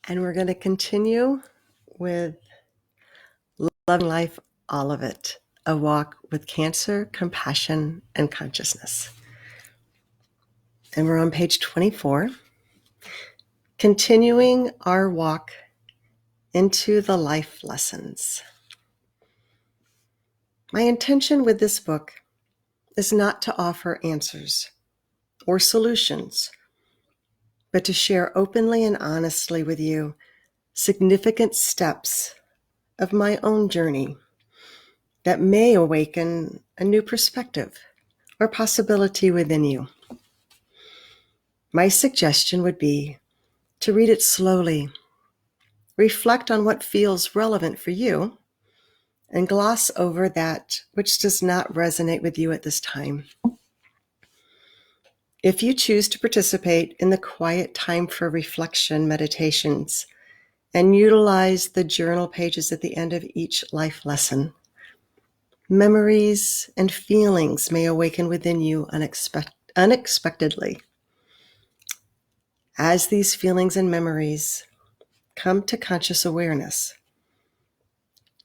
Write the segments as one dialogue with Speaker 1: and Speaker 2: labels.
Speaker 1: And we're going to continue with Loving Life, All of It, a walk with cancer, compassion, and consciousness. And we're on page 24, continuing our walk into the life lessons. My intention with this book is not to offer answers or solutions, but to share openly and honestly with you significant steps of my own journey that may awaken a new perspective or possibility within you. My suggestion would be to read it slowly, reflect on what feels relevant for you, and gloss over that which does not resonate with you at this time. If you choose to participate in the quiet time for reflection meditations and utilize the journal pages at the end of each life lesson, memories and feelings may awaken within you unexpectedly. As these feelings and memories come to conscious awareness,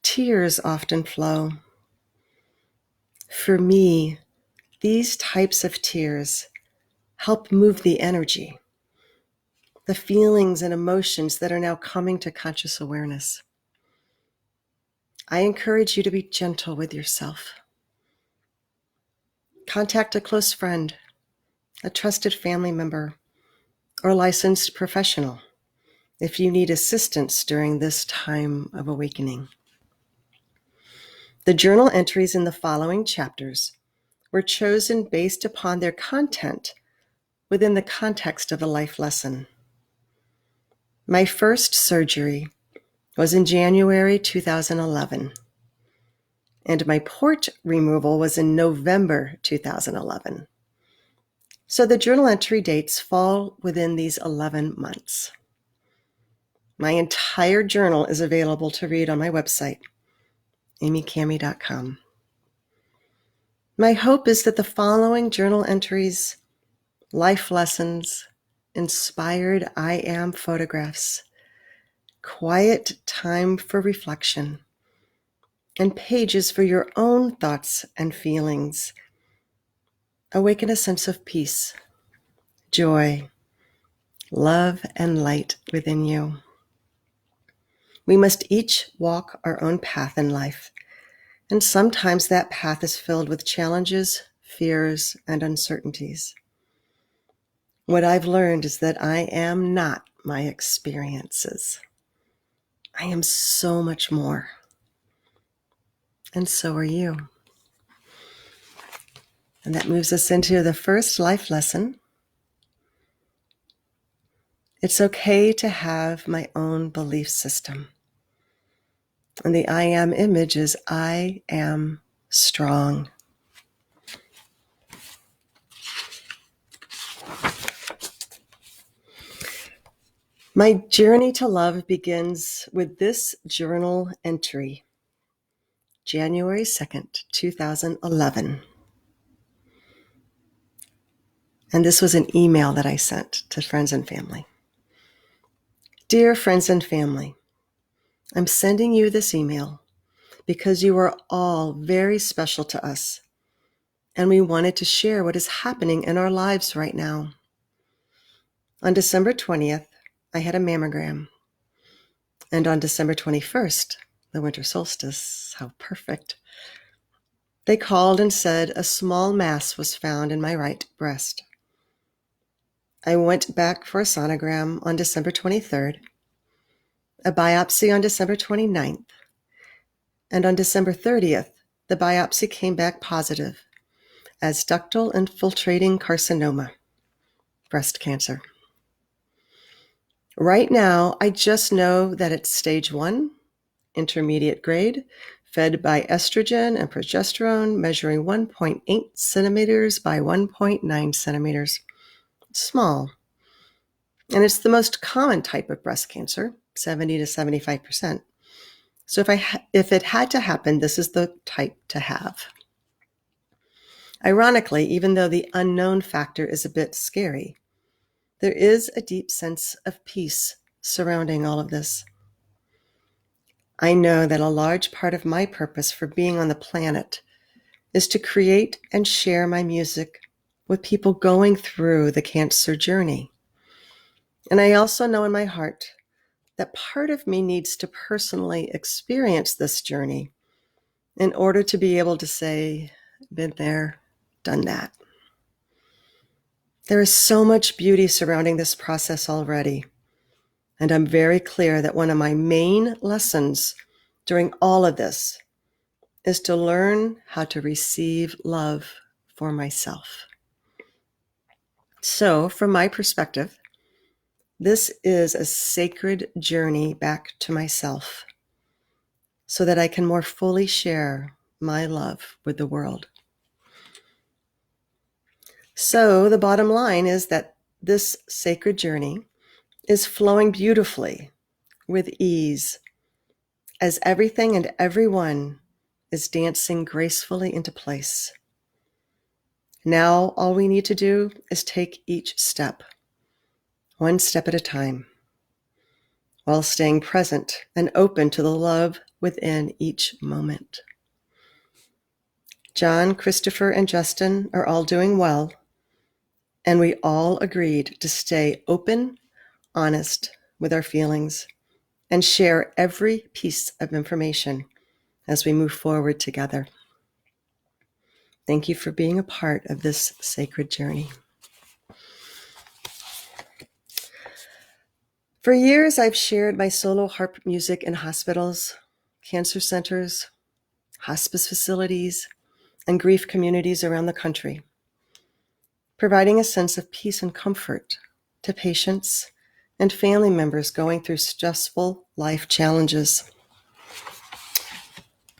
Speaker 1: tears often flow. For me, these types of tears help move the energy, the feelings and emotions that are now coming to conscious awareness. I encourage you to be gentle with yourself. Contact a close friend, a trusted family member, or licensed professional if you need assistance during this time of awakening. The journal entries in the following chapters were chosen based upon their content within the context of a life lesson. My first surgery was in January 2011, and my port removal was in November 2011. So the journal entry dates fall within these 11 months. My entire journal is available to read on my website, amiecamie.com. My hope is that the following journal entries, life lessons, inspired I am photographs, quiet time for reflection, and pages for your own thoughts and feelings awaken a sense of peace, joy, love, and light within you. We must each walk our own path in life, and sometimes that path is filled with challenges, fears, and uncertainties. What I've learned is that I am not my experiences. I am so much more. And so are you. And that moves us into the first life lesson. It's okay to have my own belief system. And the I am image is I am strong. My journey to love begins with this journal entry, January 2nd, 2011. And this was an email that I sent to friends and family. Dear friends and family, I'm sending you this email because you are all very special to us, and we wanted to share what is happening in our lives right now. On December 20th, I had a mammogram, and on December 21st, the winter solstice, how perfect, they called and said a small mass was found in my right breast. I went back for a sonogram on December 23rd, a biopsy on December 29th, and on December 30th, the biopsy came back positive as ductal infiltrating carcinoma, breast cancer. Right now, I just know that it's stage 1, intermediate grade, fed by estrogen and progesterone, measuring 1.8 centimeters by 1.9 centimeters. It's small. And it's the most common type of breast cancer, 70 to 75%. So if it had to happen, this is the type to have. Ironically, even though the unknown factor is a bit scary, there is a deep sense of peace surrounding all of this. I know that a large part of my purpose for being on the planet is to create and share my music with people going through the cancer journey. And I also know in my heart that part of me needs to personally experience this journey in order to be able to say, been there, done that. There is so much beauty surrounding this process already. And I'm very clear that one of my main lessons during all of this is to learn how to receive love for myself. So, from my perspective, this is a sacred journey back to myself so that I can more fully share my love with the world. So, the bottom line is that this sacred journey is flowing beautifully with ease as everything and everyone is dancing gracefully into place. Now, all we need to do is take each step, one step at a time, while staying present and open to the love within each moment. John, Christopher, and Justin are all doing well, and we all agreed to stay open, honest with our feelings, and share every piece of information as we move forward together. Thank you for being a part of this sacred journey. For years, I've shared my solo harp music in hospitals, cancer centers, hospice facilities, and grief communities around the country, providing a sense of peace and comfort to patients and family members going through stressful life challenges.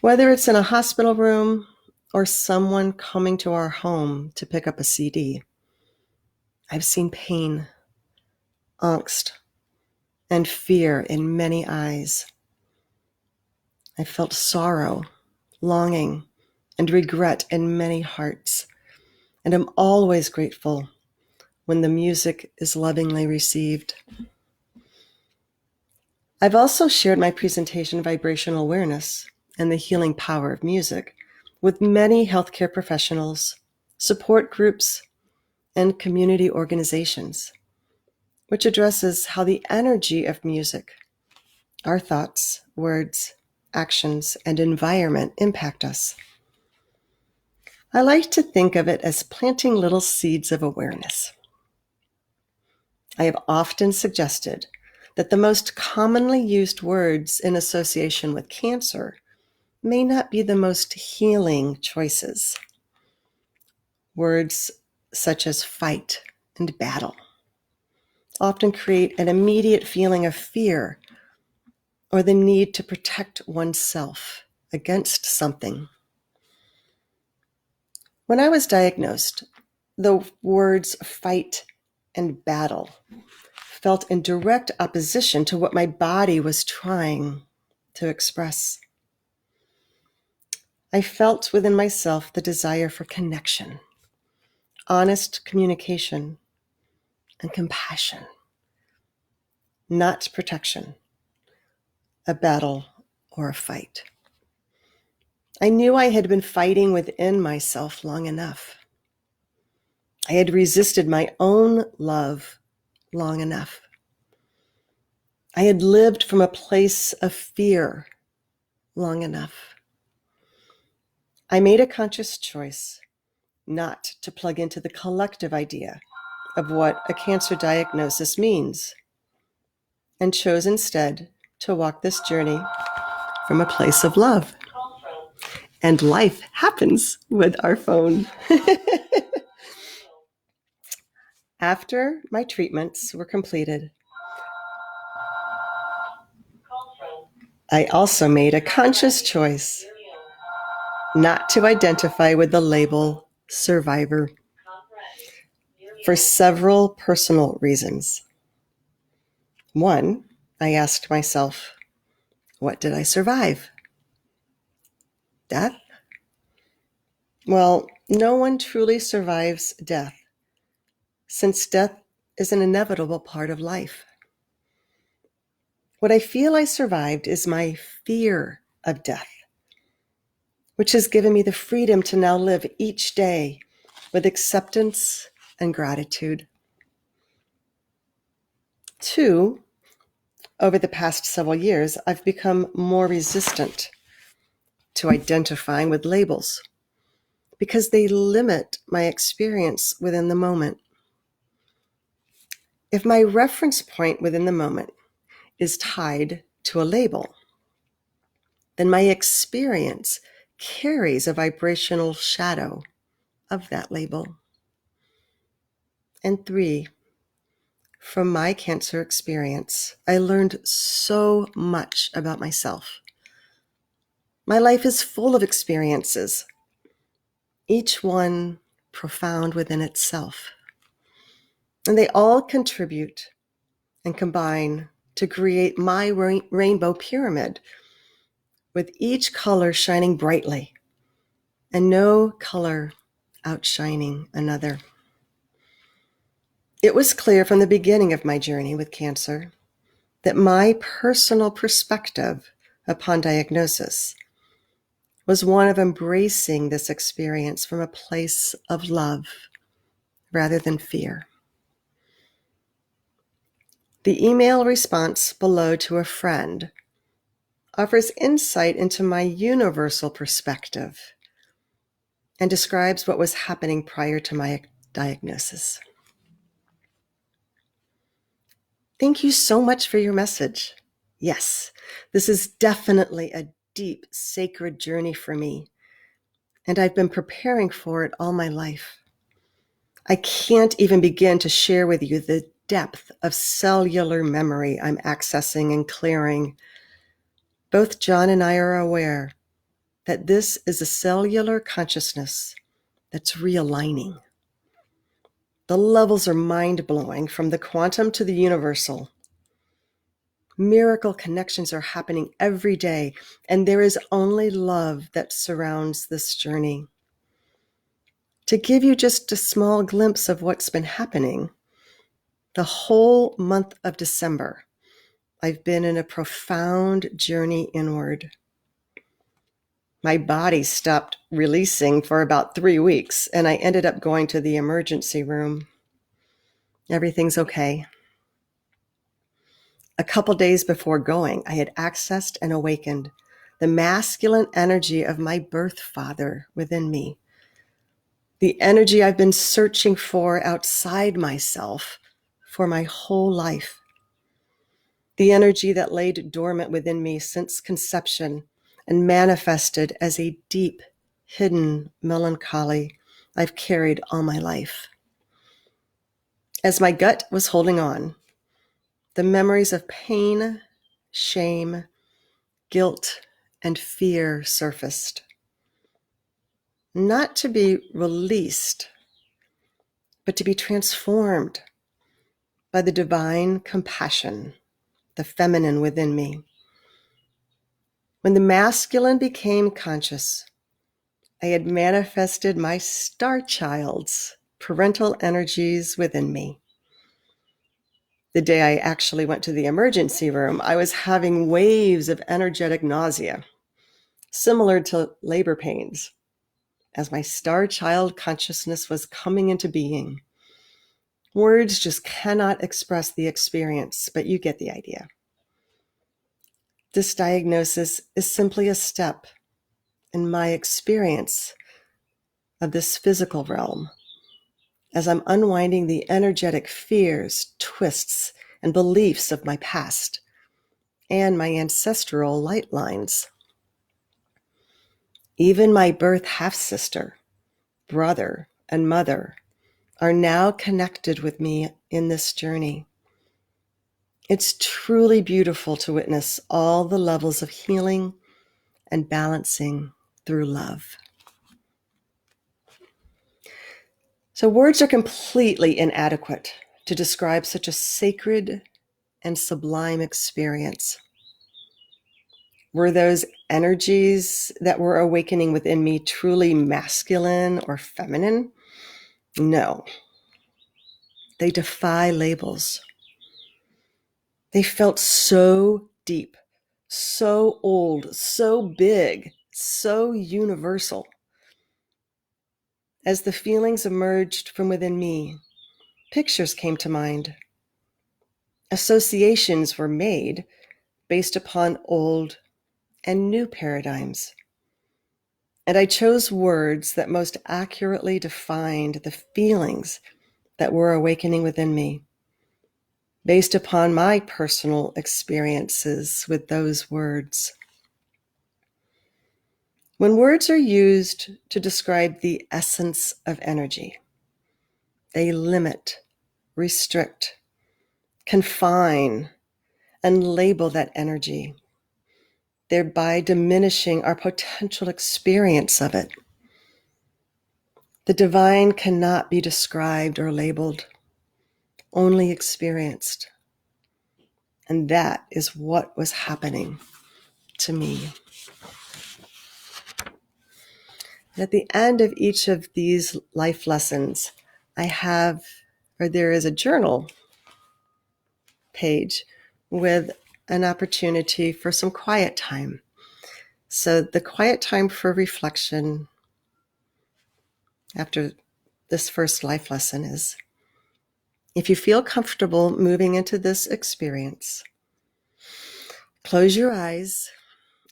Speaker 1: Whether it's in a hospital room or someone coming to our home to pick up a CD, I've seen pain, angst, and fear in many eyes. I felt sorrow, longing, and regret in many hearts, and I'm always grateful when the music is lovingly received. I've also shared my presentation, Vibrational Awareness and the Healing Power of Music, with many healthcare professionals, support groups, and community organizations, which addresses how the energy of music, our thoughts, words, actions, and environment impact us. I like to think of it as planting little seeds of awareness. I have often suggested that the most commonly used words in association with cancer may not be the most healing choices. Words such as fight and battle often create an immediate feeling of fear or the need to protect oneself against something. When I was diagnosed, the words fight and battle felt in direct opposition to what my body was trying to express. I felt within myself the desire for connection, honest communication, and compassion, not protection, a battle, or a fight. I knew I had been fighting within myself long enough. I had resisted my own love long enough. I had lived from a place of fear long enough. I made a conscious choice not to plug into the collective idea of what a cancer diagnosis means, and chose instead to walk this journey from a place of love. And life happens with our phone. After my treatments were completed, I also made a conscious choice not to identify with the label survivor for several personal reasons. One, I asked myself, what did I survive? Death? Well, no one truly survives death, since death is an inevitable part of life. What I feel I survived is my fear of death, which has given me the freedom to now live each day with acceptance and gratitude. 2, over the past several years, I've become more resistant to identifying with labels because they limit my experience within the moment. If my reference point within the moment is tied to a label, then my experience carries a vibrational shadow of that label. And 3, from my cancer experience, I learned so much about myself. My life is full of experiences, each one profound within itself. And they all contribute and combine to create my rainbow pyramid, with each color shining brightly and no color outshining another. It was clear from the beginning of my journey with cancer that my personal perspective upon diagnosis was one of embracing this experience from a place of love rather than fear. The email response below to a friend offers insight into my universal perspective and describes what was happening prior to my diagnosis. Thank you so much for your message. Yes, this is definitely a deep, sacred journey for me, and I've been preparing for it all my life. I can't even begin to share with you the depth of cellular memory I'm accessing and clearing. Both John and I are aware that this is a cellular consciousness that's realigning. The levels are mind-blowing, from the quantum to the universal. Miracle connections are happening every day, and there is only love that surrounds this journey. To give you just a small glimpse of what's been happening, the whole month of December, I've been in a profound journey inward. My body stopped releasing for about 3 weeks, and I ended up going to the emergency room. Everything's okay. A couple days before going, I had accessed and awakened the masculine energy of my birth father within me, the energy I've been searching for outside myself for my whole life, the energy that laid dormant within me since conception and manifested as a deep, hidden melancholy I've carried all my life. As my gut was holding on, the memories of pain, shame, guilt, and fear surfaced. Not to be released, but to be transformed by the divine compassion, the feminine within me. When the masculine became conscious, I had manifested my star child's parental energies within me. The day I actually went to the emergency room, I was having waves of energetic nausea, similar to labor pains, as my star child consciousness was coming into being. Words just cannot express the experience, but you get the idea. This diagnosis is simply a step in my experience of this physical realm, as I'm unwinding the energetic fears, twists, and beliefs of my past and my ancestral light lines. Even my birth half-sister, brother, and mother are now connected with me in this journey. It's truly beautiful to witness all the levels of healing and balancing through love. So words are completely inadequate to describe such a sacred and sublime experience. Were those energies that were awakening within me truly masculine or feminine? No. They defy labels. They felt so deep, so old, so big, so universal. As the feelings emerged from within me, pictures came to mind. Associations were made based upon old and new paradigms. And I chose words that most accurately defined the feelings that were awakening within me, based upon my personal experiences with those words. When words are used to describe the essence of energy, they limit, restrict, confine, and label that energy, thereby diminishing our potential experience of it. The divine cannot be described or labeled, only experienced. And that is what was happening to me. And at the end of each of these life lessons, there is a journal page with an opportunity for some quiet time. So the quiet time for reflection after this first life lesson is, if you feel comfortable moving into this experience, close your eyes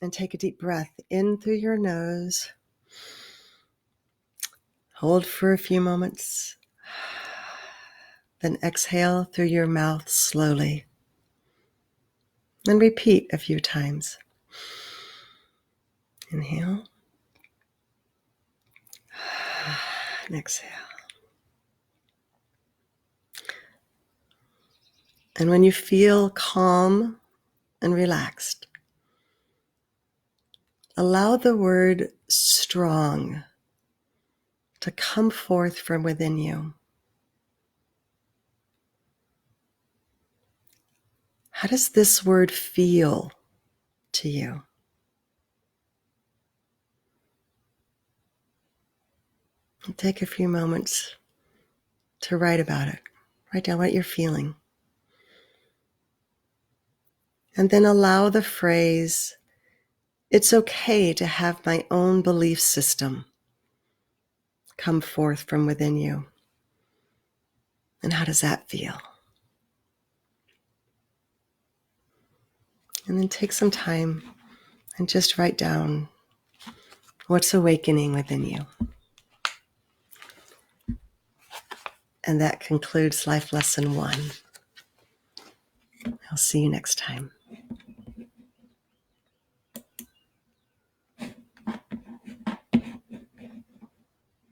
Speaker 1: and take a deep breath in through your nose. Hold for a few moments. Then exhale through your mouth slowly. And repeat a few times. Inhale. And exhale. And when you feel calm and relaxed, allow the word strong to come forth from within you. How does this word feel to you? And take a few moments to write about it. Write down what you're feeling. And then allow the phrase, "It's okay to have my own belief system," come forth from within you. And how does that feel? And then take some time and just write down what's awakening within you. And that concludes Life Lesson 1. I'll see you next time.